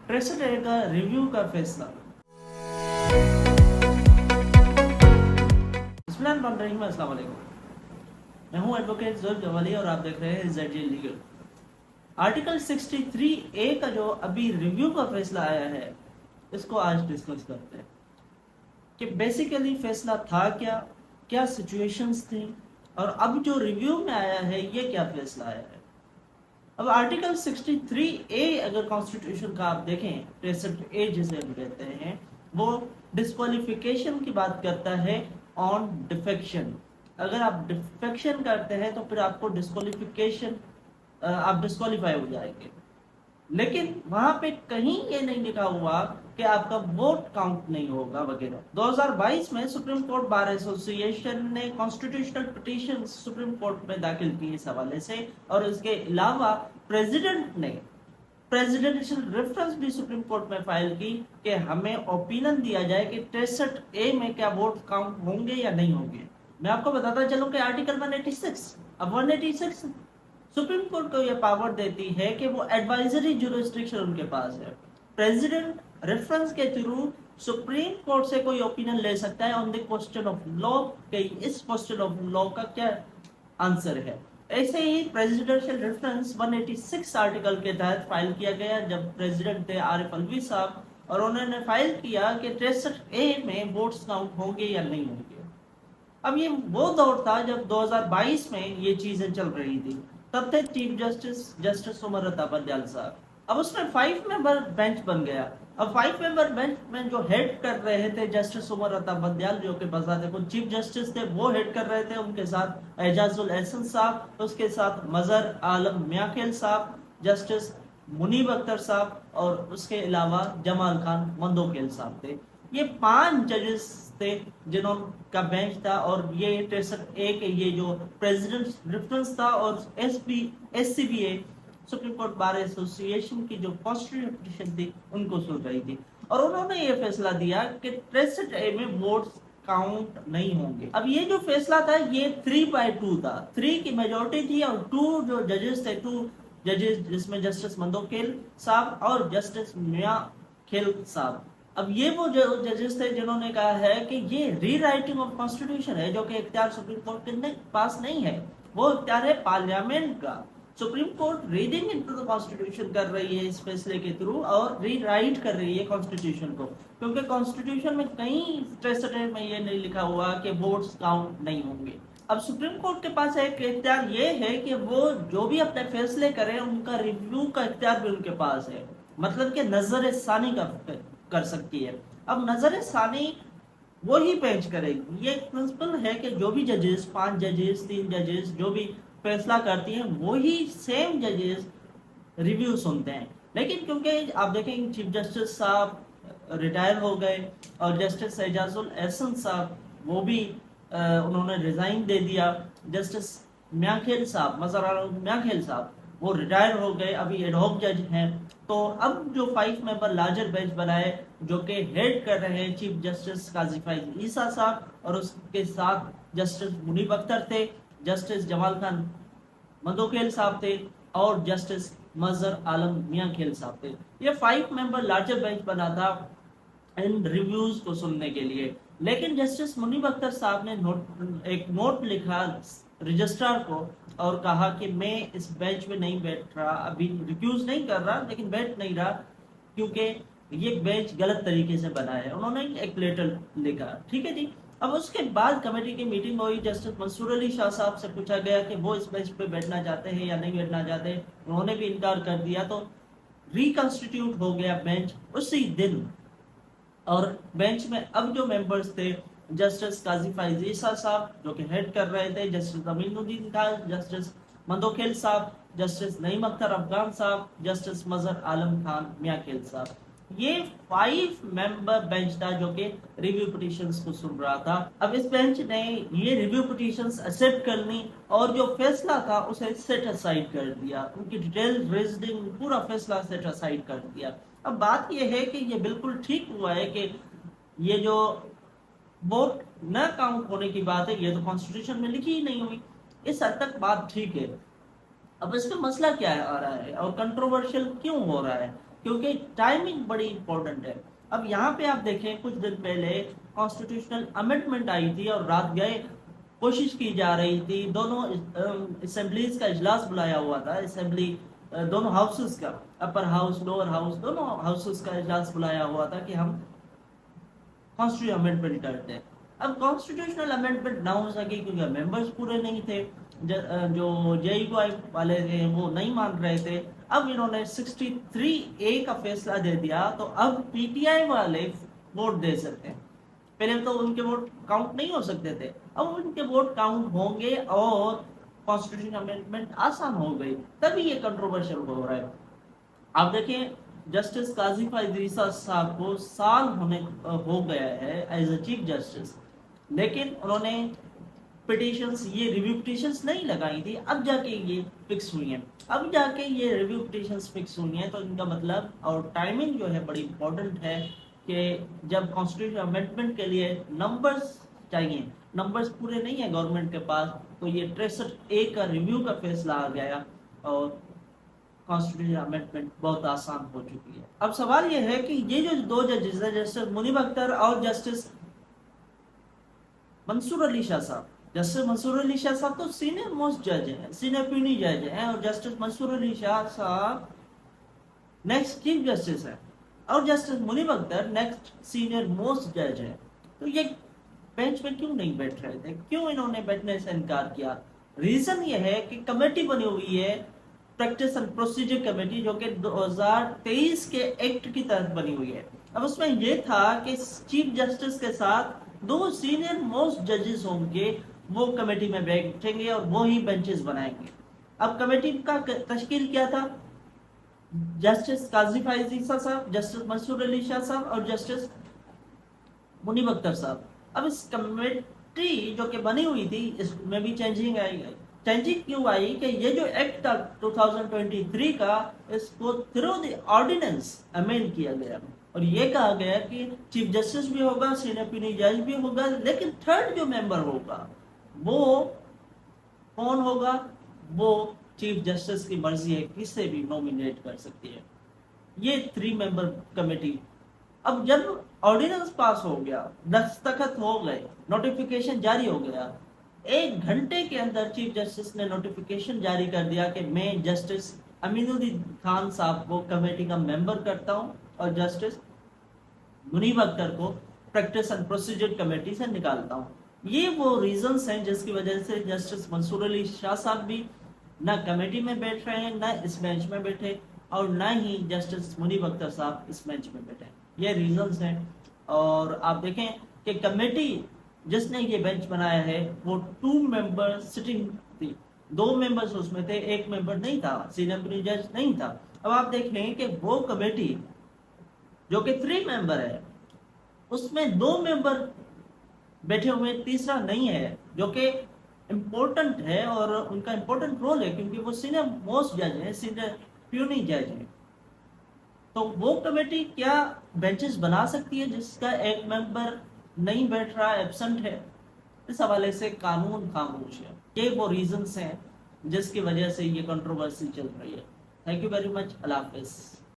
Tracer ए का review का फैसला। बिस्मिल्लाहिर्रहमानिर्रहीम, अस्सलाम वालेकुम। मैं हूं एडवोकेट ज़ुल्फ़ जवाली और आप देख रहे हैं ZJ लीगल। आर्टिकल 63A का जो अभी रिव्यू का फैसला आया है, इसको आज डिस्कस करते हैं कि बेसिकली फैसला था क्या, क्या सिचुएशंस थी, और अब जो रिव्यू में आया है ये क्या फैसला आया है। अब आर्टिकल 63A अगर कॉन्स्टिट्यूशन का आप देखें, 63A जिसे हम कहते हैं, वो डिस्क्वालिफिकेशन की बात करता है ऑन डिफेक्शन। अगर आप डिफेक्शन करते हैं तो फिर आपको डिस्क्वालिफिकेशन, आप डिस्क्वालीफाई हो जाएंगे। लेकिन वहां पे कहीं ये नहीं लिखा हुआ कि आपका वोट काउंट नहीं होगा वगैरह। 2022 में सुप्रीम कोर्ट बार एसोसिएशन ने कॉन्स्टिट्यूशनल पिटीशन सुप्रीम कोर्ट में दाखिल की इस हवाले से, और इसके अलावा प्रेसिडेंट ने प्रेसिडेंशियल रेफरेंस भी सुप्रीम कोर्ट में फाइल की कि हमें ओपिनियन दिया जाए कि 63A में क्या वोट काउंट होंगे या नहीं होंगे। मैं आपको बताता चलूं कि आर्टिकल 186, अब 186 सुप्रीम कोर्ट को यह पावर देती है कि वो एडवाइजरी जुरिस्डिक्शन उनके पास है। प्रेसिडेंट रेफरेंस के थ्रू सुप्रीम कोर्ट से कोई ओपिनियन ले सकता है on the question of law कि इस क्वेश्चन ऑफ लॉ का क्या आंसर है। ऐसे ही प्रेसिडेंशियल रेफरेंस 186 आर्टिकल के तहत फाइल किया गया जब प्रेसिडेंट थे आरिफ अलवी साहब, और उन्होंने फाइल किया कि 63A में वोट्स काउंट होंगे या नहीं होंगे। अब ये वो दौर था जब 2022 में ये चीजें चल रही थी। तब थे चीफ जस्टिस उमर रता बंदयाल साहब। अब उसमें 5 मेंबर बेंच बन गया। अब 5 मेंबर बेंच में जो हेड कर रहे थे जस्टिस उमर रता बंदयाल, जो के बजाते कुछ चीफ जस्टिस थे, वो हेड कर रहे थे। उनके साथ एजाजुल एहसन साहब, उसके साथ मजर आलम मियाखेल साहब, जस्टिस मुनीब अख्तर साहब, और उसके अलावा जमाल खान मंदोकेल साहब थे। ये 5 जजेस थे जिन्होंने बेंच था, और ये 63A के ये जो प्रेसिडेंट रेफरेंस था और SCBA supreme court bar association की जो कॉन्स्टिट्यूशनल पिटीशन थी उनको सुन रही थी, और उन्होंने ये फैसला दिया कि 63A में वोट्स काउंट नहीं होंगे। अब ये जो फैसला था ये 3/2 था, 3 की मेजोरिटी थी, और 2 जो जजेस थे, 2 जजेस जिसमें जस्टिस मंदोकेल साहब और जस्टिस मियाखेल साहब। अब ये वो जो जजेस थे जिन्होंने कहा है कि ये रीराइटिंग ऑफ कॉन्स्टिट्यूशन है, जो कि इख्तियार सुप्रीम कोर्ट के पास नहीं है, वो इख्तियार है पार्लियामेंट का। Supreme court reading into the constitution कर रही है इस फैसले के थ्रू, और रीराइट कर रही है कॉन्स्टिट्यूशन को, क्योंकि कॉन्स्टिट्यूशन में कहीं 63 में ये नहीं लिखा हुआ कि वोट्स काउंट नहीं होंगे। अब सुप्रीम कोर्ट के पास एक इख्तियार ये है कि वो जो भी अपने फैसले करें उनका रिव्यू का इख्तियार भी उनके पास है, मतलब कि नजर सानी कर सकती है। अब नजर सानी वो ही पेश करेगी। ये प्रिंसिपल है कि जो भी जजेस, 5 जजेस, 3 जजेस जो भी फैसला करती हैं, वो ही सेम जजेस रिव्यू सुनते हैं। लेकिन क्योंकि आप देखेंगे चीफ जस्टिस साहब रिटायर हो गए, और जस्टिस एजाजुल एहसन साहब वो भी उन्होंने रिजाइन दे दिया, जस्टिस मियाखेल साहब, मजर आलम मियाखेल साहब वो रिटायर हो गए, अभी एडहॉक जज हैं। तो अब जो 5 मेंबर लार्जर बेंच बनाए, जो कि हेड कर रहे हैं चीफ जस्टिस काजी फैज ईसा साहब, और उसके साथ जस्टिस मुनीब अख्तर थे, जस्टिस जमाल खान मंदोकेल साहब थे, और जस्टिस मजर आलम मियाखेल साहब थे। ये 5 मेंबर लार्जर बेंच बना था इन रिव्यूज को सुनने के लिए। लेकिन जस्टिस मुनीब अख्तर साहब ने एक नोट लिखा रजिस्ट्रार को, और कहा कि मैं इस बेंच में नहीं बैठ रहा, अभी रिक्यूज नहीं कर रहा, लेकिन बैठ नहीं रहा क्योंकि ये बेंच गलत तरीके से बना है। उन्होंने एक लेटर लिखा, ठीक है जी। अब उसके बाद कमेटी की मीटिंग हुई, जस्टिस मंसूर अली शाह साहब से पूछा गया कि वो इस बेंच पे बैठना चाहते हैं या नहीं बैठना चाहते, उन्होंने भी इनकार कर दिया। तो रिकॉन्स्टिट्यूट हो गया बेंच उसी दिन, और बेंच में अब जो मेंबर्स थे, जस्टिस काजी फैज ईसा साहब जो कि हेड कर रहे थे, जस्टिस अमीनुद्दीन था, जस्टिस मंदोकेल साहब, जस्टिस नईम अख्तर अफगान साहब, जस्टिस मजर आलम खान मियाखेल साहब। ये 5 मेंबर बेंच था जो कि रिव्यू पिटीशंस को सुन रहा था। अब इस बेंच ने ये रिव्यू पिटीशंस एक्सेप्ट करनी, और जो फैसला था उसे सेट असाइड कर दिया, उनकी डिटेल रीजनिंग पूरा फैसला सेट असाइड कर दिया। अब बात यह है कि ये बिल्कुल ठीक हुआ है कि ये जो वोट न काउंट होने की बात है, ये तो कॉन्स्टिट्यूशन में लिखी ही नहीं हुई, इस हद तक बात ठीक है। अब इसमें मसला क्या आ रहा है और कंट्रोवर्शियल क्यों हो रहा है? کیونکہ ٹائمنگ بڑی امپورٹنٹ ہے. اب یہاں پہ آپ دیکھیں کچھ دن پہلے کانسٹیٹیوشنل امینڈمنٹ آئی تھی اور رات گئے کوشش کی جا رہی تھی، دونوں اسمبلیز کا اجلاس بلایا ہوا تھا، اسمبلی دونوں ہاؤسز کا، اپر ہاؤس لوور ہاؤس دونوں ہاؤسز کا اجلاس بلایا ہوا تھا کہ ہم کانسٹیٹیوشن امینڈمنٹ کرتے ہیں. اب کانسٹیٹیوشنل امینڈمنٹ نہ ہو سکے کیونکہ ممبرز پورے نہیں تھے، جو جے وائی والے تھے وہ نہیں مان رہے تھے. اب انہوں نے 63A کا فیصلہ دے دیا تو اب پی ٹی آئی والے ووٹ دے سکتے ہیں. پہلے تو ان کے ووٹ کاؤنٹ نہیں ہو سکتے تھے، اب ان کے ووٹ کاؤنٹ ہوں گے اور کانسٹیٹیوشن امینڈمنٹ آسان ہو گئی، تبھی یہ کنٹروورشل ہو رہا ہے. آپ دیکھیں جسٹس قاضی فائز عیسیٰ صاحب کو سال ہو گیا ہے ایز اے چیف جسٹس، لیکن انہوں نے پٹیشنز، یہ ریویو پٹیشنز نہیں لگائی تھی، اب جا کے یہ فکس ہوئی ہیں. اب جا کے یہ ریویو پٹیشنز فکس ہوئی ہیں تو ان کا مطلب اور ٹائمنگ جو ہے بڑی امپورٹنٹ ہے کہ جب کانسٹیٹیوشن امینڈمنٹ کے لیے نمبرز چاہیے، نمبرز پورے نہیں ہیں گورنمنٹ کے پاس، تو یہ 63A کا ریویو کا فیصلہ آ گیا اور کانسٹیٹیوشن امینڈمنٹ بہت آسان ہو چکی ہے. اب سوال یہ ہے کہ یہ جو دو ججز ہیں، جسٹس منیب اختر اور جسٹس منصور علی شاہ صاحب، جسٹس منصور علی شاہ صاحب تو سینئر موسٹ جج ہیں، سینئر پیونی جج ہیں، اور جسٹس منصور علی شاہ صاحب نیکسٹ چیف جسٹس ہیں، اور جسٹس منیب اختر نیکسٹ سینئر موسٹ جج ہیں. تو یہ بینچ میں کیوں نہیں بیٹھ رہے تھے؟ کیوں انہوں نے بیٹھنے سے انکار کیا؟ ریزن یہ ہے کہ کمیٹی بنی ہوئی ہے، پریکٹس اینڈ پروسیجر کمیٹی، جو کہ 2023 کے ایکٹ کی تحت بنی ہوئی ہے. اب اس میں یہ تھا کہ چیف جسٹس کے ساتھ 2 سینئر موسٹ ججز ہوں گے، وہ کمیٹی میں بیٹھیں گے اور وہی بینچز بنائیں گے. اب کمیٹی کا تشکیل کیا تھا؟ جسٹس قاضی فائز عیسیٰ صاحب، جسٹس منصور علی شاہ صاحب اور جسٹس منیب اختر صاحب. اب اس کمیٹی جو کہ بنی ہوئی تھی اس میں بھی چینجنگ آئی ہے. چینجنگ کیوں آئی کہ یہ جو ایکٹ تھا 2023 کا، اس کو تھرو دی آرڈیننس امینڈ کیا گیا اور یہ کہا گیا کہ چیف جسٹس بھی ہوگا، سینئر پیونی جج بھی ہوگا، لیکن تھرڈ جو ممبر ہوگا وہ کون ہوگا؟ وہ چیف جسٹس کی مرضی ہے، کسے بھی نومینیٹ کر سکتی ہے. یہ 3 ممبر کمیٹی. اب جب آرڈیننس پاس ہو گیا، دستخط ہو گئے، نوٹیفیکیشن جاری ہو گیا، 1 گھنٹے کے اندر چیف جسٹس نے نوٹیفیکیشن جاری کر دیا کہ میں جسٹس امین الدین خان صاحب کو کمیٹی کا ممبر کرتا ہوں اور جسٹس منیب اختر کو پریکٹس اینڈ پروسیجر کمیٹی سے نکالتا ہوں. یہ وہ ریزنز ہیں جس کی وجہ سے جسٹس منصور علی شاہ صاحب بھی نہ کمیٹی میں بیٹھ رہے ہیں، نہ اس بینچ میں بیٹھے، اور نہ ہی جسٹس منیب اختر صاحب اس بینچ میں بیٹھے. یہ ریزنز ہیں. اور آپ دیکھیں کہ کمیٹی جس نے یہ بینچ بنایا ہے وہ 2 ممبر سٹنگ تھی، 2 ممبرز اس میں تھے، 1 ممبر نہیں تھا، سینئر پیونی جج نہیں تھا. اب آپ دیکھ لیں کہ وہ کمیٹی جو کہ 3 ممبر ہے، اس میں 2 ممبر بیٹھے ہوئے، تیسرا نہیں ہے، جو کہ امپورٹنٹ ہے اور ان کا امپورٹنٹ رول ہے کیونکہ وہ سینئر موسٹ جج ہیں، سینئر پیونی جج ہیں. تو وہ کمیٹی کیا بینچز بنا سکتی ہے جس کا 1 ممبر نہیں بیٹھ رہا، ایبسنٹ ہے؟ اس حوالے سے قانون خاموش ہے. یہ وہ ریزنز ہیں جس کی وجہ سے یہ کنٹروورسی چل رہی ہے. Thank you very much. اللہ حافظ.